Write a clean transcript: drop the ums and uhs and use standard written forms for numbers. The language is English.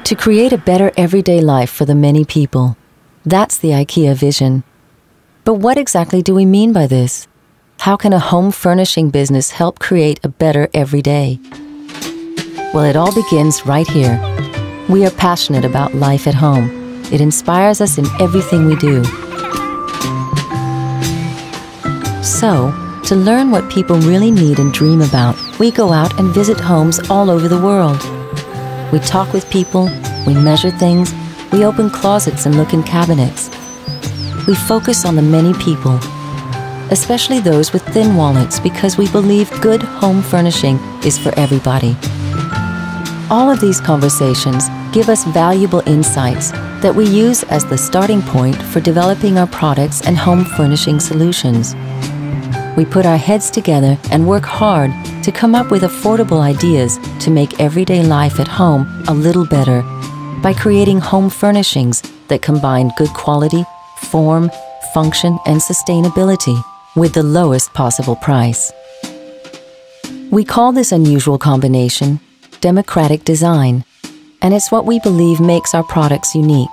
To create a better everyday life for the many people. That's the IKEA vision. But what exactly do we mean by this? How can a home furnishing business help create a better everyday? Well, it all begins right here. We are passionate about life at home. It inspires us in everything we do. So, to learn what people really need and dream about, we go out and visit homes all over the world. We talk with people, we measure things, we open closets and look in cabinets. We focus on the many people, especially those with thin wallets, because we believe good home furnishing is for everybody. All of these conversations give us valuable insights that we use as the starting point for developing our products and home furnishing solutions. We put our heads together and work hard to come up with affordable ideas to make everyday life at home a little better by creating home furnishings that combine good quality, form, function, and sustainability with the lowest possible price. We call this unusual combination democratic design, and it's what we believe makes our products unique.